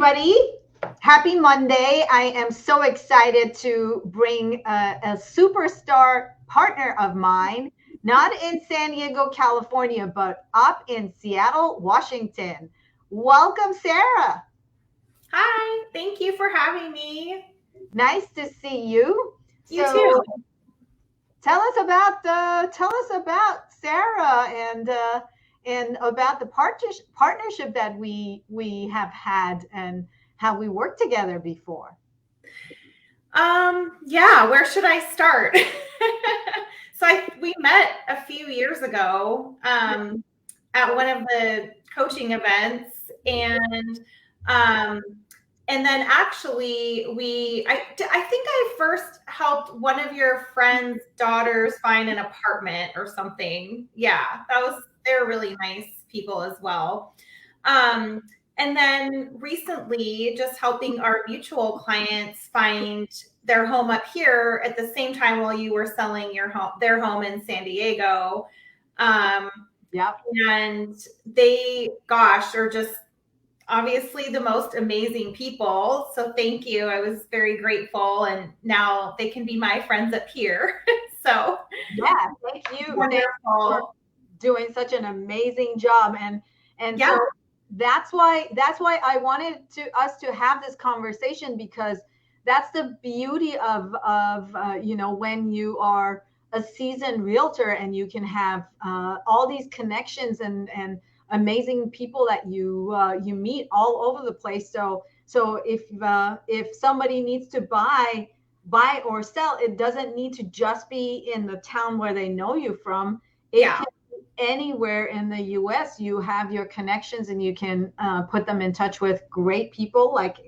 everybody. Happy Monday. I am so excited to bring a superstar partner of mine, not in San Diego, California, but up in Seattle, Washington. Welcome, Sarah. Hi, thank you for having me. Nice to see you. You too. So tell us about Sarah and about the partnership that we have had and how we worked together before. Yeah, where should I start? We met a few years ago at one of the coaching events, um, and then actually I think I first helped one of your friend's daughters find an apartment or something. Yeah, they're really nice people as well. Um, and then recently, just helping our mutual clients find their home up here at the same time while you were selling their home in San Diego. Yep. And they, gosh, are just obviously the most amazing people. So thank you. I was very grateful. And now they can be my friends up here. So yeah, thank you. Wonderful. Thank you for doing such an amazing job. And yeah. So that's why I wanted us to have this conversation, because that's the beauty of when you are a seasoned realtor and you can have all these connections and amazing people that you meet all over the place. So if somebody needs to buy or sell, it doesn't need to just be in the town where they know you from. It can be anywhere in the US. You have your connections and you can put them in touch with great people. Like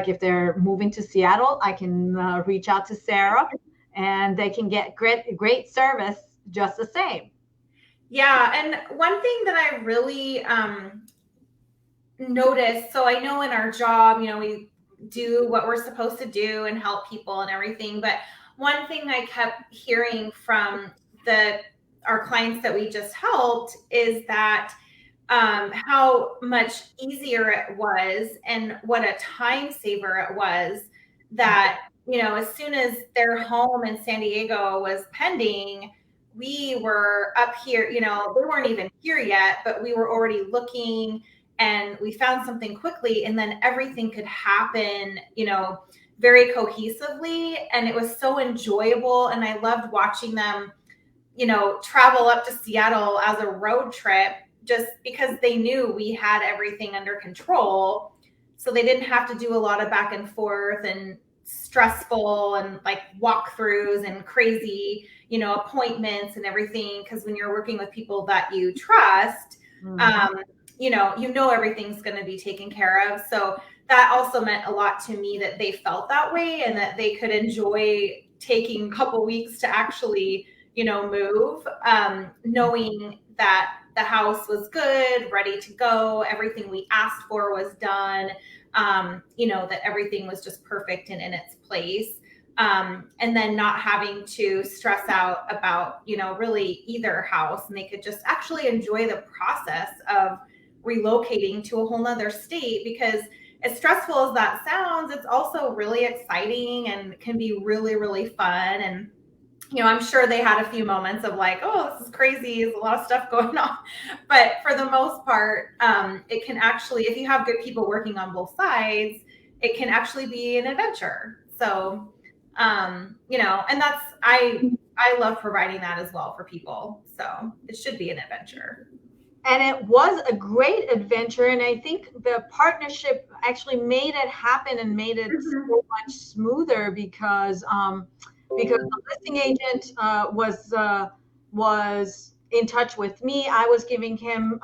if they're moving to Seattle, I can reach out to Sarah and they can get great service just the same. Yeah. And one thing that I really noticed, so I know in our job, we do what we're supposed to do and help people and everything. But one thing I kept hearing from our clients that we just helped is that how much easier it was and what a time saver it was that, as soon as their home in San Diego was pending, we were up here, they weren't even here yet, but we were already looking and we found something quickly, and then everything could happen, very cohesively. And it was so enjoyable. And I loved watching them, travel up to Seattle as a road trip, just because they knew we had everything under control. So they didn't have to do a lot of back and forth and stressful and like walkthroughs and crazy, appointments and everything. Because when you're working with people that you trust, everything's going to be taken care of. So that also meant a lot to me that they felt that way and that they could enjoy taking a couple weeks to actually, move, knowing that the house was good, ready to go. Everything we asked for was done. That everything was just perfect and in its place. And then not having to stress out about, really either house, and they could just actually enjoy the process of relocating to a whole nother state. Because as stressful as that sounds, it's also really exciting and can be really, really fun. And, I'm sure they had a few moments of like, oh, this is crazy. There's a lot of stuff going on. But for the most part, it can actually, if you have good people working on both sides, it can actually be an adventure. So, and I love providing that as well for people. So it should be an adventure. And it was a great adventure. And I think the partnership actually made it happen and made it so much smoother because the listing agent was in touch with me. I was giving him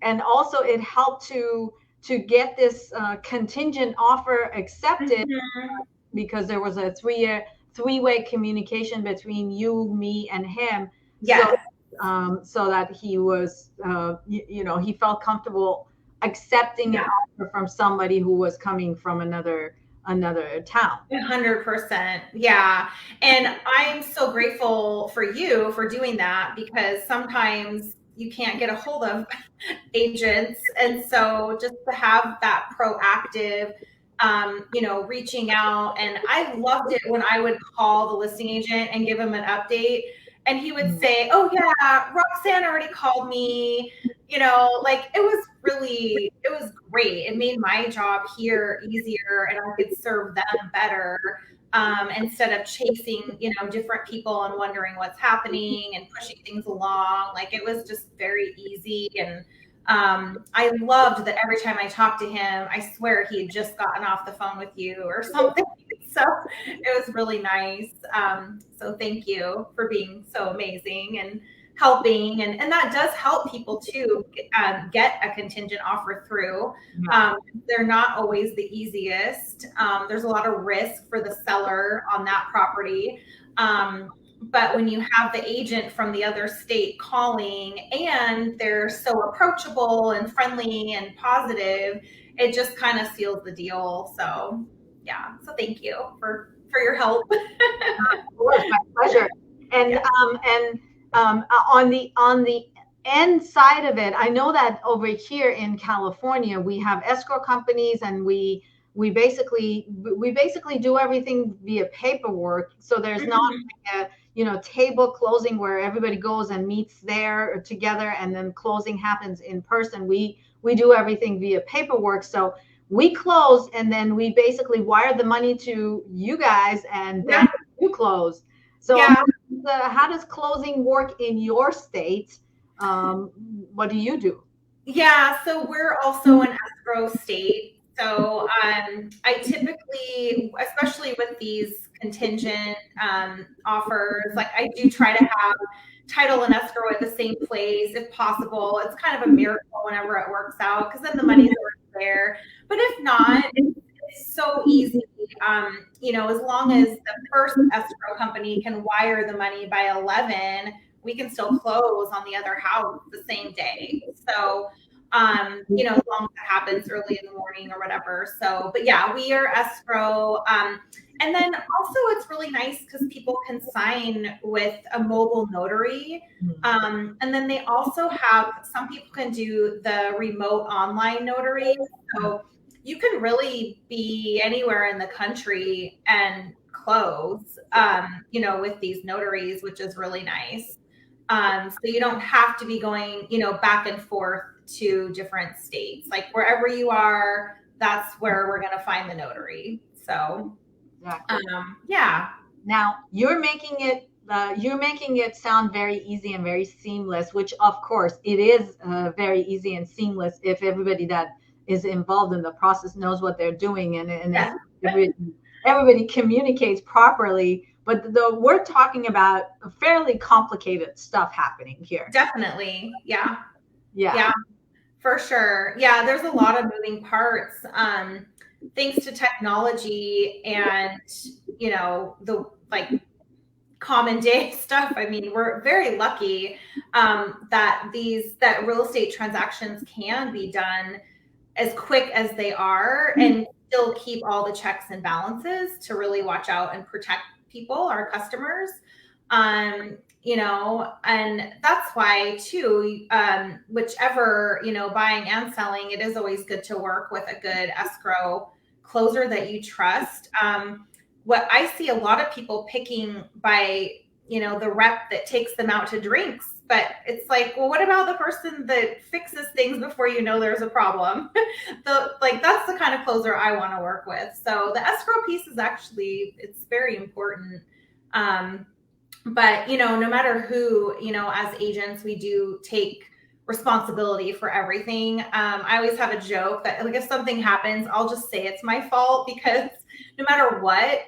and also it helped to get this contingent offer accepted because there was a three-way communication between you, me, and him. Yes. So that he was, he felt comfortable accepting an offer from somebody who was coming from another town. 100%. Yeah. And I'm so grateful for you for doing that, because sometimes you can't get a hold of agents. And so just to have that proactive, reaching out. And I loved it when I would call the listing agent and give him an update. And he would say, oh yeah, Roxanne already called me. Like it was great. It made my job here easier and I could serve them better. Instead of chasing, different people and wondering what's happening and pushing things along. Like it was just very easy. And I loved that every time I talked to him, I swear he had just gotten off the phone with you or something. So it was really nice. So thank you for being so amazing and helping. And that does help people too get a contingent offer through. They're not always the easiest. There's a lot of risk for the seller on that property. But when you have the agent from the other state calling and they're so approachable and friendly and positive, it just kind of seals the deal. So yeah. So thank you for your help. Of course, my pleasure. And on the end side of it, I know that over here in California we have escrow companies, and we basically do everything via paperwork. So there's not like a table closing where everybody goes and meets there together and then closing happens in person. We do everything via paperwork. So we close and then we basically wire the money to you guys and then you close. So how does closing work in your state? What do you do? Yeah, so we're also an escrow state. So I typically, especially with these contingent offers, like I do try to have title and escrow at the same place if possible. It's kind of a miracle whenever it works out because then the money's already there. But if not, it's so easy. As long as the first escrow company can wire the money by 11, we can still close on the other house the same day. So, as long as it happens early in the morning or whatever. So, but yeah, we are escrow. And then also it's really nice because people can sign with a mobile notary. And then they also have, some people can do the remote online notary. So you can really be anywhere in the country and close, with these notaries, which is really nice. So you don't have to be going, back and forth to different states. Like wherever you are, that's where we're going to find the notary. So, yeah. Now you're making it sound very easy and very seamless, which of course it is very easy and seamless if everybody that is involved in the process knows what they're doing and everybody communicates properly. But we're talking about fairly complicated stuff happening here. Definitely. Yeah. Yeah. For sure. Yeah. There's a lot of moving parts. Thanks to technology and, the common day stuff. I mean, we're very lucky that real estate transactions can be done as quick as they are and still keep all the checks and balances to really watch out and protect people, our customers. And that's why too, whichever, buying and selling, it is always good to work with a good escrow closer that you trust. What I see a lot of people picking by, the rep that takes them out to drinks, but it's like, well, what about the person that fixes things before there's a problem? That's the kind of closer I want to work with. So the escrow piece is actually, it's very important. But, no matter who, as agents, we do take responsibility for everything. I always have a joke that if something happens, I'll just say it's my fault because no matter what,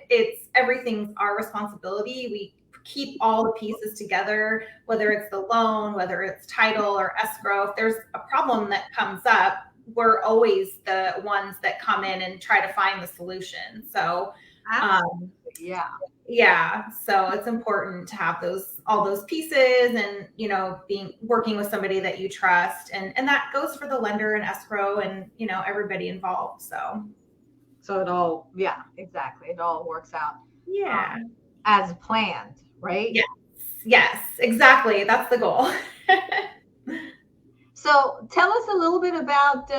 everything's our responsibility. We keep all the pieces together, whether it's the loan, whether it's title or escrow. If there's a problem that comes up, we're always the ones that come in and try to find the solution. So, so it's important to have all those pieces and, working with somebody that you trust. And that goes for the lender and escrow and, everybody involved. So it all, exactly. It all works out. Yeah. As planned, right? Yes, exactly. That's the goal. So tell us a little bit about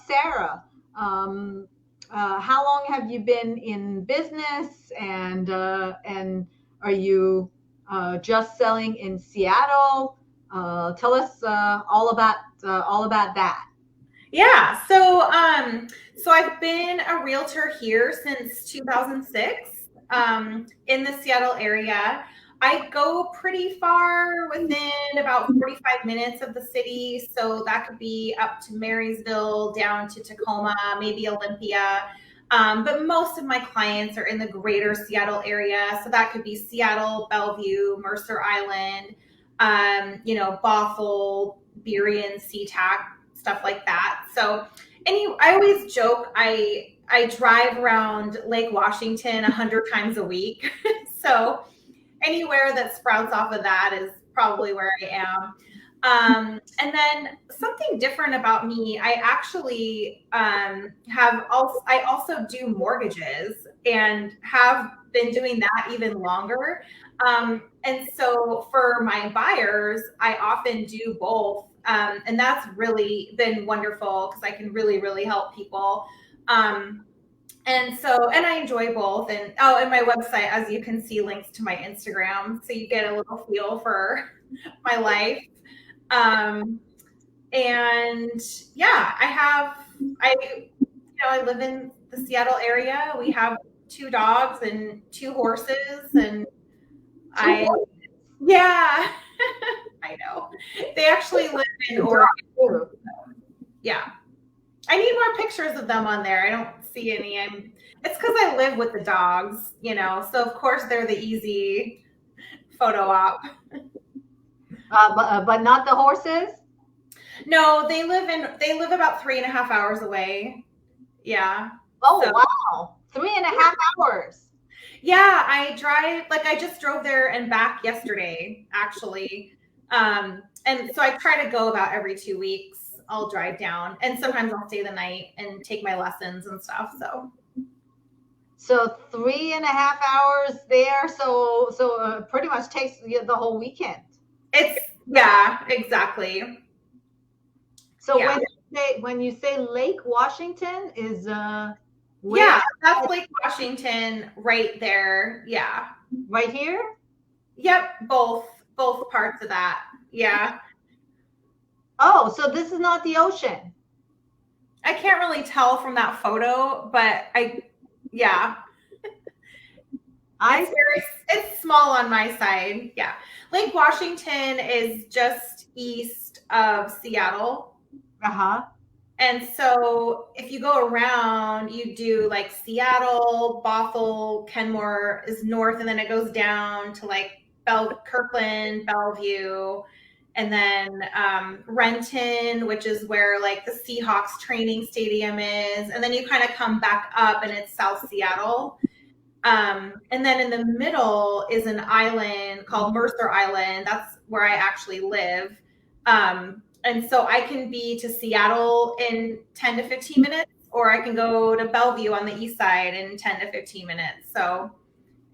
Sarah. How long have you been in business, and are you just selling in Seattle? Tell us all about that. Yeah. So I've been a realtor here since 2006, in the Seattle area. I go pretty far, within about 45 minutes of the city. So that could be up to Marysville, down to Tacoma, maybe Olympia. But most of my clients are in the greater Seattle area. So that could be Seattle, Bellevue, Mercer Island, Bothell, Burien, SeaTac, stuff like that. So I always joke I drive around Lake Washington 100 times a week. So anywhere that sprouts off of that is probably where I am. And then something different about me, I actually I also do mortgages, and have been doing that even longer. And so for my buyers, I often do both. And that's really been wonderful because I can really, really help people. And I enjoy both. And my website, as you can see, links to my Instagram. So you get a little feel for my life. And yeah, I live in the Seattle area. We have 2 dogs and 2 horses, and yeah, I know. They actually live in Oregon. Yeah. I need more pictures of them on there. I don't see any. It's because I live with the dogs, so of course they're the easy photo op. But not the horses? No, they live about 3.5 hours away. Yeah. Oh, so, wow. 3.5 hours. Yeah, I just drove there and back yesterday, actually. And so I try to go about every 2 weeks. I'll drive down, and sometimes I'll stay the night and take my lessons and stuff. So 3.5 hours there. So pretty much takes the whole weekend. Yeah, exactly. So yeah. when you say Lake Washington is yeah, that's Lake Washington right there. Yeah. Right here? Yep, both parts of that. Yeah. Oh, so this is not the ocean. I can't really tell from that photo, but yeah. It's small on my side. Yeah. Lake Washington is just east of Seattle. Uh-huh. And so if you go around, you do like Seattle, Bothell, Kenmore is north, and then it goes down to like Kirkland, Bellevue, and then Renton, which is where like the Seahawks training stadium is. And then you kind of come back up and it's South Seattle. And then in the middle is an island called Mercer Island. That's where I actually live. And so I can be to Seattle in 10 to 15 minutes, or I can go to Bellevue on the east side in 10 to 15 minutes. So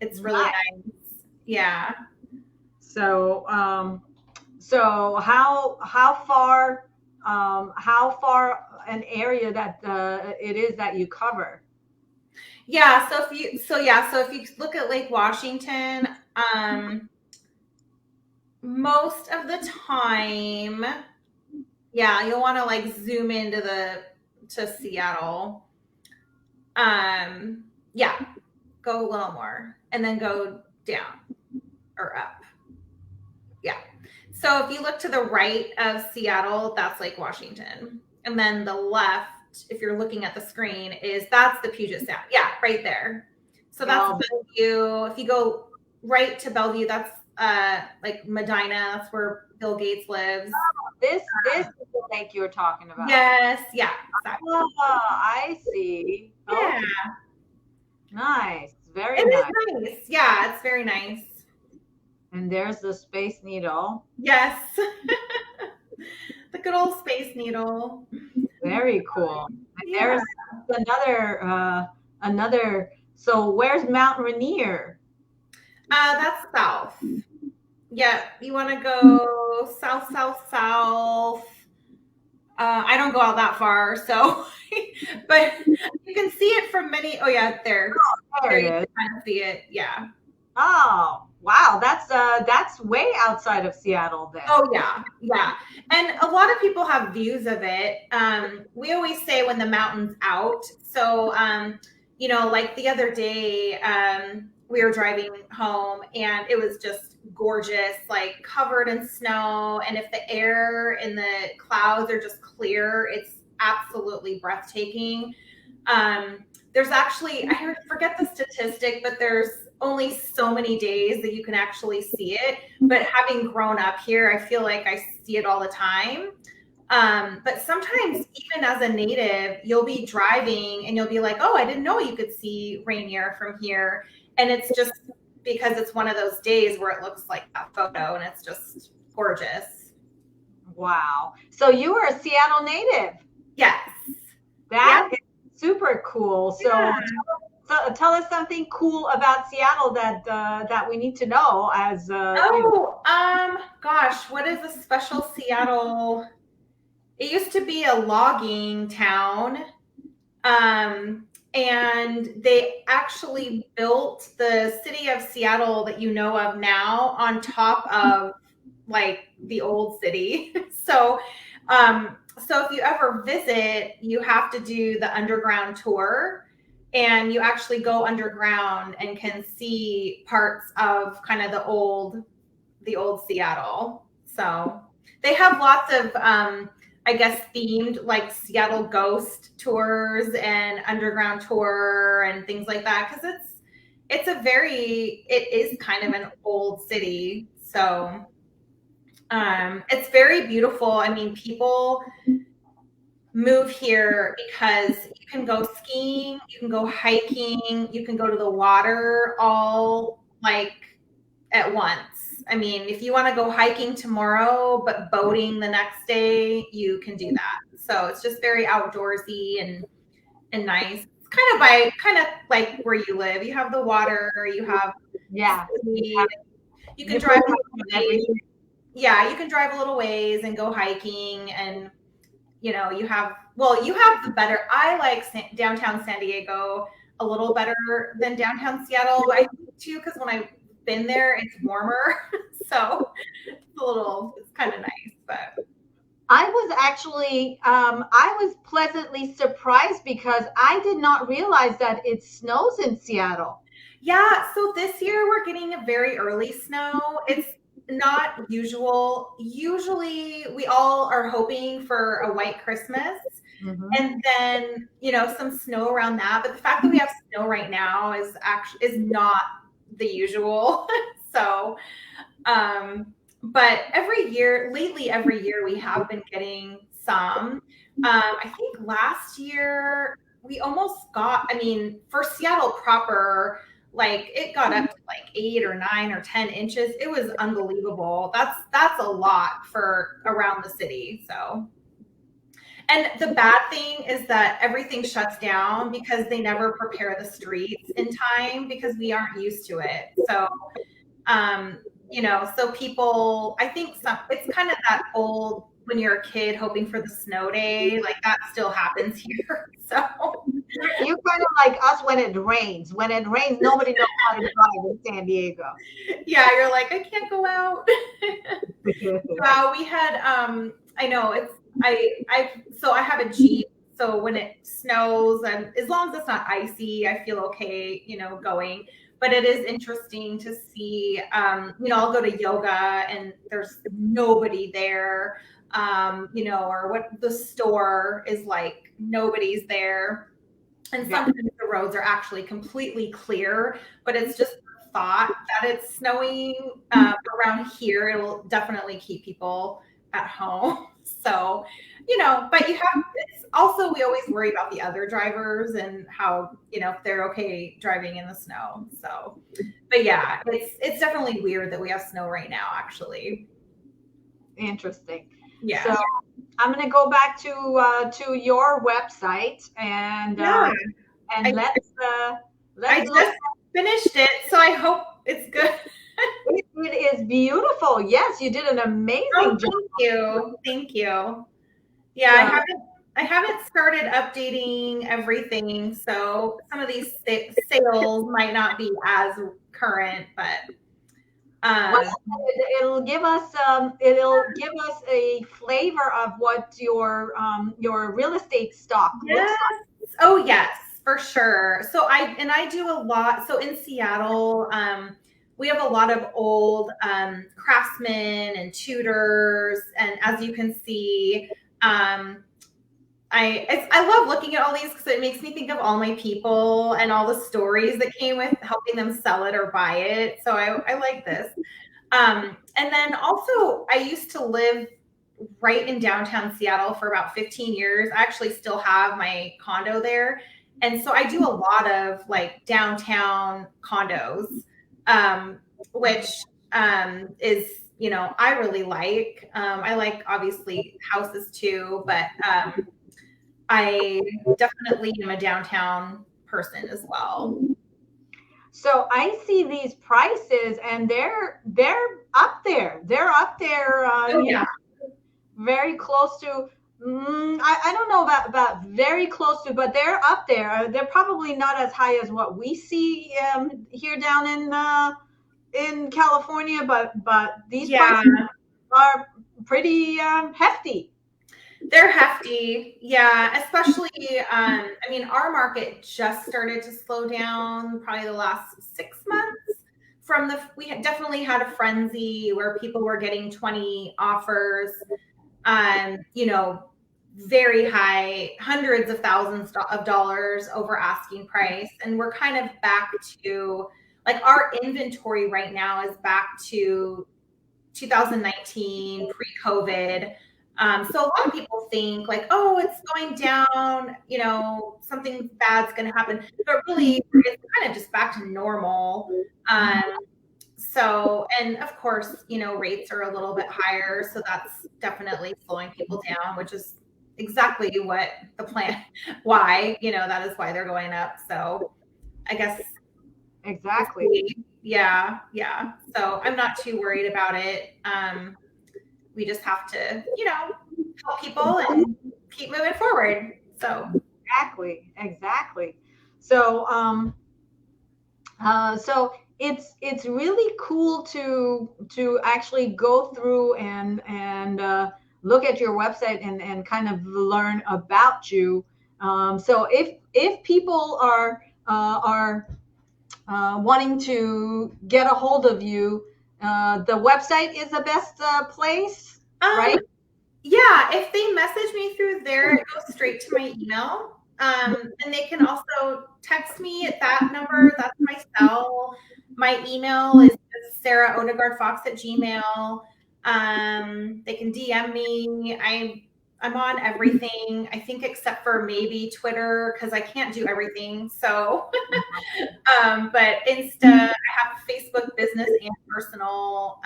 it's really nice. Yeah. So, so how far an area that it is that you cover? Yeah. So if you look at Lake Washington, most of the time, yeah, you'll want to like zoom into to Seattle. Yeah, go a little more and then go down or up. Yeah. So if you look to the right of Seattle, that's Lake Washington. And then the left, if you're looking at the screen, that's the Puget Sound. Yeah, right there. So that's Bellevue. If you go right to Bellevue, that's like Medina. That's where Bill Gates lives. Oh, this is the lake you were talking about. Yes. Yeah. Exactly. Oh, I see. Yeah. Okay. Nice. Very nice. Nice. Yeah, it's very nice. And there's the Space Needle. Yes. The good old Space Needle. Very cool. And there's another. So where's Mount Rainier? That's south. Yeah, you want to go south. don't go out that far. So, but you can see it from many. Oh yeah, there. There You it can is. kind of see it. Yeah. Oh, wow. That's way outside of Seattle then. Oh yeah, yeah. And a lot of people have views of it. We always say when the mountain's out. So, you know, like the other day, we were driving home and it was just gorgeous, like covered in snow. And if the air and the clouds are just clear, it's absolutely breathtaking. There's actually, forget the statistic, but there's only so many days that you can actually see it. But having grown up here, I feel like I see it all the time. But sometimes even as a native, you'll be driving and you'll be like, oh, I didn't know you could see Rainier from here. And it's just because it's one of those days where it looks like that photo and it's just gorgeous. Wow. So you are a Seattle native. Yes. That is super cool. So tell us something cool about Seattle that we need to know as gosh, what is a special Seattle? It used to be a logging town. And they actually built the city of Seattle that you know of now on top of like the old city. So if you ever visit, you have to do the underground tour and you actually go underground and can see parts of kind of the old Seattle. So they have lots of, I guess, themed like Seattle ghost tours and underground tour and things like that. Cause it is kind of an old city. So, it's very beautiful. I mean, people move here because you can go skiing, you can go hiking, you can go to the water all like at once. I mean, if you want to go hiking tomorrow, but boating the next day, you can do that. So it's just very outdoorsy and nice. It's kind of like where you live. You have the water, you have you can drive you can drive a little ways and go hiking, and you know, you have the better. I like downtown San Diego a little better than downtown Seattle, I think too, because when I've been there, it's warmer, so it's kind of nice. But I was actually I was pleasantly surprised because I did not realize that it snows in Seattle. Yeah, so this year we're getting a very early snow. It's not usual. Usually we all are hoping for a white Christmas and then, you know, some snow around that. But the fact that we have snow right now is not the usual. So, but every year we have been getting some. I think last year we almost got, I mean, for Seattle proper, like it got up to like 8 or 9 or 10 inches. It was unbelievable. That's a lot for around the city. So, and the bad thing is that everything shuts down because they never prepare the streets in time because we aren't used to it. So, you know, so people, I think it's kind of that old, when you're a kid hoping for the snow day, like that still happens here. So you're kind of like us when it rains. When it rains, nobody knows how to drive in San Diego. Yeah, you're like, I can't go out. We had, I know I have a Jeep. So when it snows, and as long as it's not icy, I feel okay, you know, going. But it is interesting to see, you know, I'll go to yoga and there's nobody there, you know, or what the store is like, nobody's there. And sometimes the roads are actually completely clear, but it's just the thought that it's snowing around here. It'll definitely keep people at home. So, you know, but it's also, we always worry about the other drivers and how, you know, if they're okay driving in the snow. So, but yeah, it's definitely weird that we have snow right now, actually. Interesting. Yeah. So I'm going to go back to your website and I just finished it, so I hope it's good. It is beautiful. Yes, you did an amazing job. Thank you. Yeah, I haven't started updating everything, so some of these sales might not be as current, but Well, it'll give us a flavor of what your real estate stock looks yes. Oh, yes, for sure. So I do a lot. So in Seattle, we have a lot of old craftsmen and tutors, and as you can see, I love looking at all these because it makes me think of all my people and all the stories that came with helping them sell it or buy it. So I like this. And then also, I used to live right in downtown Seattle for about 15 years. I actually still have my condo there. And so I do a lot of like downtown condos, which is, I really like. I like obviously houses too, but I definitely am a downtown person as well. So I see these prices, and they're up there. They're up there. Yeah. Very close to. I don't know about very close to, but they're up there. They're probably not as high as what we see here down in California, but these prices are pretty hefty. They're hefty. Yeah. Especially, our market just started to slow down probably the last 6 months we had definitely had a frenzy where people were getting 20 offers, very high, hundreds of thousands of dollars over asking price. And we're kind of back to like our inventory right now is back to 2019 pre-COVID. So a lot of people think like, oh, it's going down, something bad's going to happen, but really it's kind of just back to normal. So, and of course, rates are a little bit higher, so that's definitely slowing people down, which is exactly what the plan, why, that is why they're going up. So I guess exactly. Yeah. So I'm not too worried about it. We just have to, help people and keep moving forward. So exactly. So so it's really cool to actually go through and look at your website and kind of learn about you. So if people are wanting to get a hold of you, the website is the best place, right? Yeah, if they message me through there, it goes straight to my email. And they can also text me at that number. That's my cell. My email is Sarah Odegaard Fox at Gmail. They can DM me. I'm on everything, I think, except for maybe Twitter, because I can't do everything. So, but Insta, I have Facebook business and personal.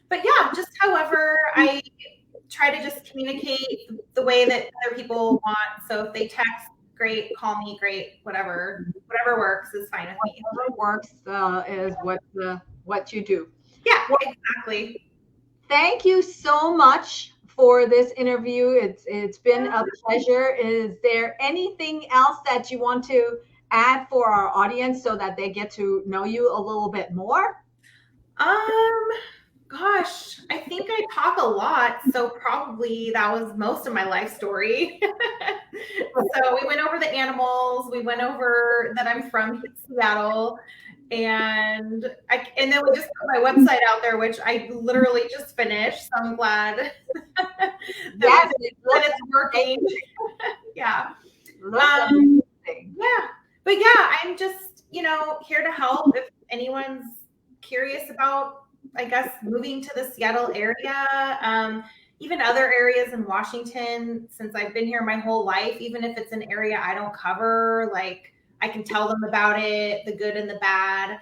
But yeah, just however I try to just communicate the way that other people want. So if they text, great. Call me, great. Whatever works is fine with me. Whatever works is what you do. Yeah, exactly. Thank you so much for this interview. It's been a pleasure. Is there anything else that you want to add for our audience so that they get to know you a little bit more? Gosh, I think I talk a lot, so probably that was most of my life story. So we went over the animals, we went over that I'm from Seattle, and then we just put my website out there, which I literally just finished. So I'm glad that it's working. Yeah. Yeah. But yeah, I'm just, here to help if anyone's curious about, I guess, moving to the Seattle area, even other areas in Washington, since I've been here my whole life, even if it's an area I don't cover, like I can tell them about it, the good and the bad.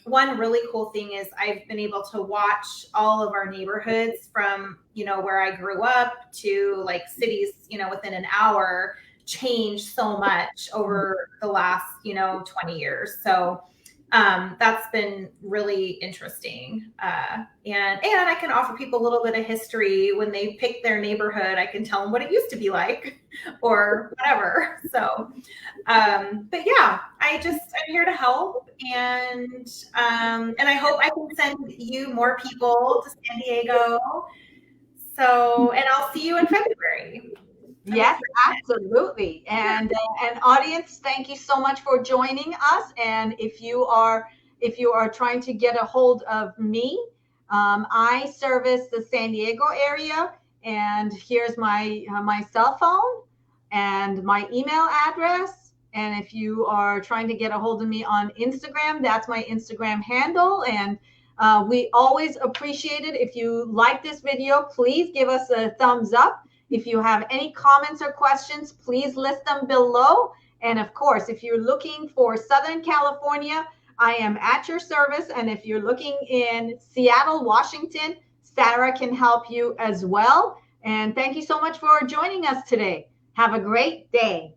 One really cool thing is I've been able to watch all of our neighborhoods from, where I grew up to like cities, within an hour change so much over the last, 20 years. So That's been really interesting. And I can offer people a little bit of history when they pick their neighborhood. I can tell them what it used to be like or whatever. So, but yeah, I'm here to help. And I hope I can send you more people to San Diego. So, and I'll see you in February. Yes, absolutely. And audience, thank you so much for joining us. And if you are trying to get a hold of me, I service the San Diego area, and here's my my cell phone and my email address. And if you are trying to get a hold of me on Instagram, that's my Instagram handle. And we always appreciate it. If you like this video, please give us a thumbs up. If you have any comments or questions, please list them below. And of course, if you're looking for Southern California, I am at your service. And if you're looking in Seattle, Washington, Sarah can help you as well. And thank you so much for joining us today. Have a great day.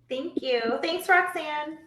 Thank you. Thanks, Roxanne.